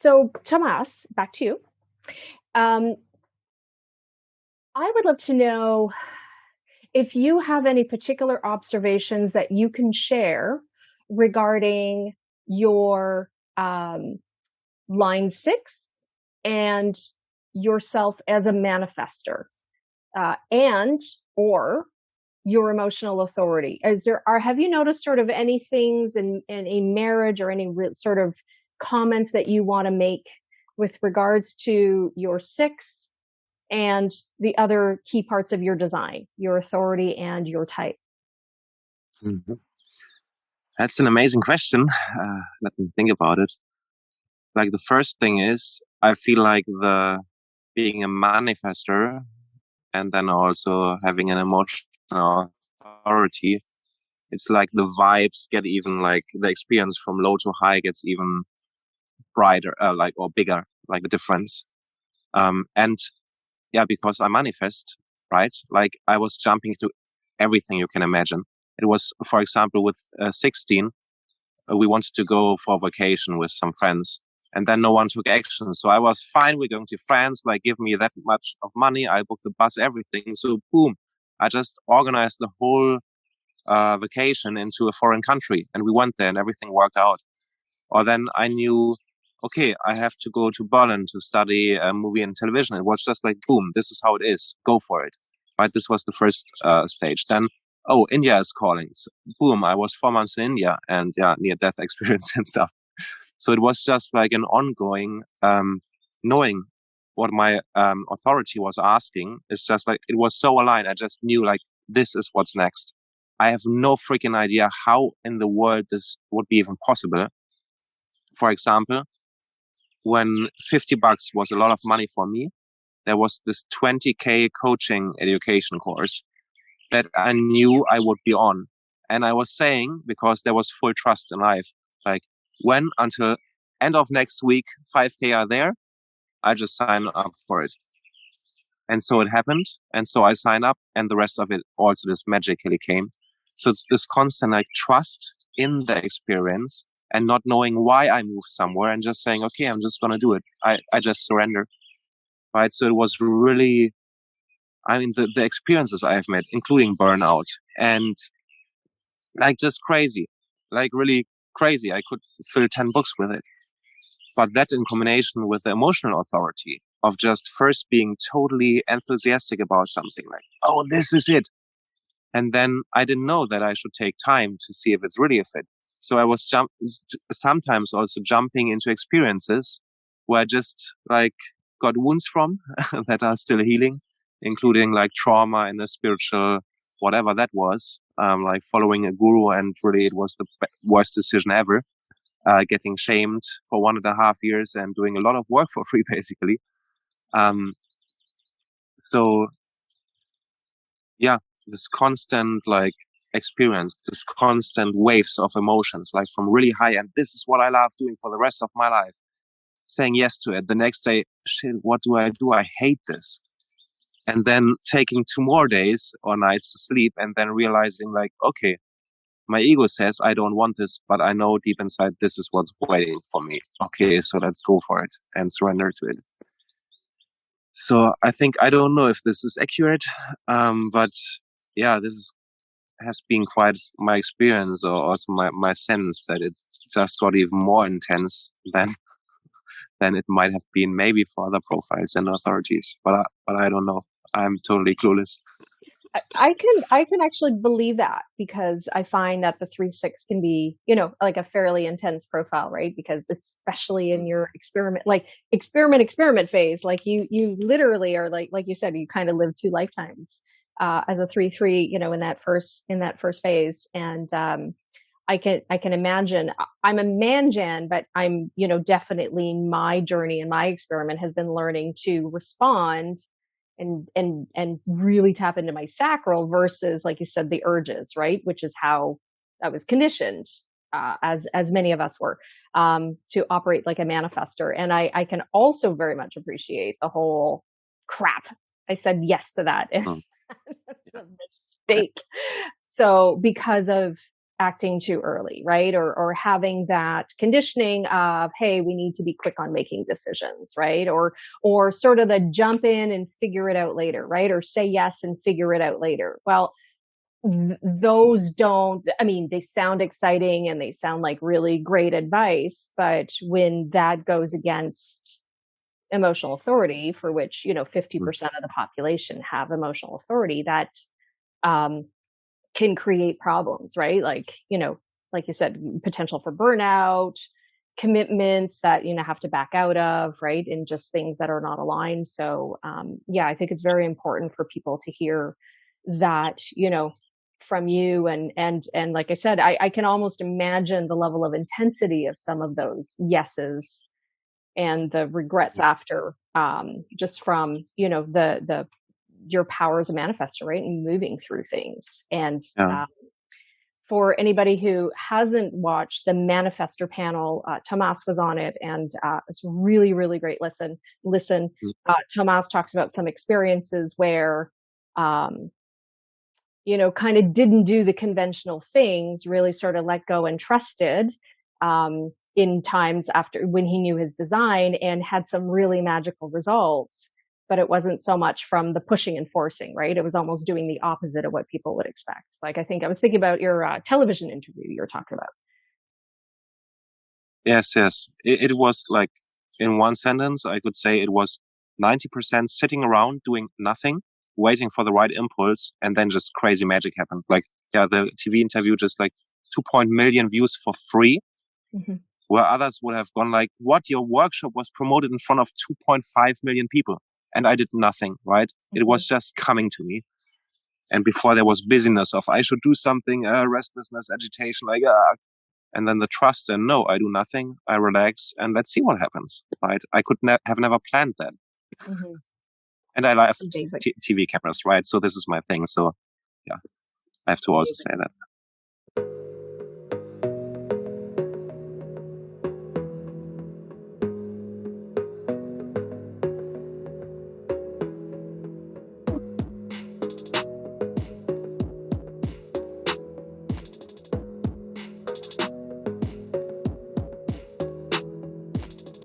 So, Tomas, back to you. I would love to know if you have any particular observations that you can share regarding your line 6 and yourself as a manifestor, and or your emotional authority. Have you noticed sort of any things in a marriage or any sort of comments that you want to make with regards to your 6 and the other key parts of your design, your authority and your type? Mm-hmm. That's an amazing question. Let me think about it. Like, the first thing is, I feel like being a manifestor and then also having an emotional authority, it's like the vibes get even, like the experience from low to high gets even brighter, or bigger, like the difference. And yeah, because I manifest, right? Like, I was jumping to everything you can imagine. It was, for example, with 16, we wanted to go for vacation with some friends, and then no one took action. So I was fine. We're going to France, like, give me that much of money. I booked the bus, everything. So boom, I just organized the whole vacation into a foreign country, and we went there and everything worked out. Or then I knew, okay, I have to go to Berlin to study movie and television. It was just like, boom, this is how it is. Go for it. Right? This was the first stage. Then, oh, India is calling. So, boom, I was 4 months in India and near-death experience and stuff. So it was just like an ongoing knowing what my authority was asking. It's just like, it was so aligned. I just knew, like, this is what's next. I have no freaking idea how in the world this would be even possible. For example, when $50 was a lot of money for me, there was this 20K coaching education course that I knew I would be on. And I was saying, because there was full trust in life, like, when until end of next week, 5K are there, I just sign up for it. And so it happened. And so I signed up, and the rest of it also just magically came. So it's this constant, like, trust in the experience and not knowing why I moved somewhere and just saying, okay, I'm just going to do it. I just surrender. Right. So it was really, I mean, the experiences I've met, including burnout and, like, just crazy, like, really crazy. I could fill 10 books with it. But that in combination with the emotional authority of just first being totally enthusiastic about something, like, oh, this is it. And then I didn't know that I should take time to see if it's really a fit. So I was sometimes also jumping into experiences where I just, like, got wounds from that are still healing, including, like, trauma and the spiritual, whatever that was, like following a guru, and really it was the worst decision ever. Getting shamed for 1.5 years and doing a lot of work for free, basically. So yeah, this constant, like, experience, this constant waves of emotions, like, from really high, and this is what I love doing for the rest of my life. Saying yes to it. The next day, shit, what do? I hate this. And then taking 2 more days or nights to sleep, and then realizing, like, okay, my ego says I don't want this, but I know deep inside this is what's waiting for me. Okay, so let's go for it and surrender to it. So I think, I don't know if this is accurate, but yeah, has been quite my experience, or also my sense that it just got even more intense than it might have been maybe for other profiles and authorities. But I don't know. I'm totally clueless. I can actually believe that, because I find that the 3-6 can be, like, a fairly intense profile, right? Because especially in your experiment phase, like, you literally are, like you said, you kind of live 2 lifetimes as a 3-3, in that first phase. And I can imagine. I'm a man-gen, but I'm, definitely, my journey and my experiment has been learning to respond and really tap into my sacral versus, like you said, the urges, right? Which is how I was conditioned, as many of us were, to operate like a manifestor. And I can also very much appreciate the whole crap. I said yes to that. And that's a mistake. So because of acting too early, right? Or having that conditioning of, hey, we need to be quick on making decisions, right? Or sort of the jump in and figure it out later, right? Or say yes and figure it out later. Well, those don't, I mean, they sound exciting and they sound like really great advice, but when that goes against emotional authority, for which, 50% of the population have emotional authority, that can create problems, right? Like you said, potential for burnout, commitments that, have to back out of, right? And just things that are not aligned. So, yeah, I think it's very important for people to hear that, from you. And like I said, I can almost imagine the level of intensity of some of those yeses and the regrets after, just from, the your power as a manifestor, right? And moving through things. And for anybody who hasn't watched the Manifestor panel, Tomas was on it, and it's really, really great. Listen. Tomas talks about some experiences where, kind of didn't do the conventional things, really sort of let go and trusted, in times after when he knew his design, and had some really magical results. But it wasn't so much from the pushing and forcing, right? It was almost doing the opposite of what people would expect. Like, I was thinking about your television interview you were talking about. Yes. It was like, in one sentence, I could say it was 90% sitting around doing nothing, waiting for the right impulse, and then just crazy magic happened. Like, the TV interview just like 2 million views for free, where others would have gone like, what, your workshop was promoted in front of 2.5 million people, and I did nothing, right? It was just coming to me. And before there was busyness of, I should do something, restlessness, agitation, like, and then the trust, and no, I do nothing, I relax, and let's see what happens, right? I could have never planned that. And I love TV cameras, right? So this is my thing. So, yeah, I have to also say that.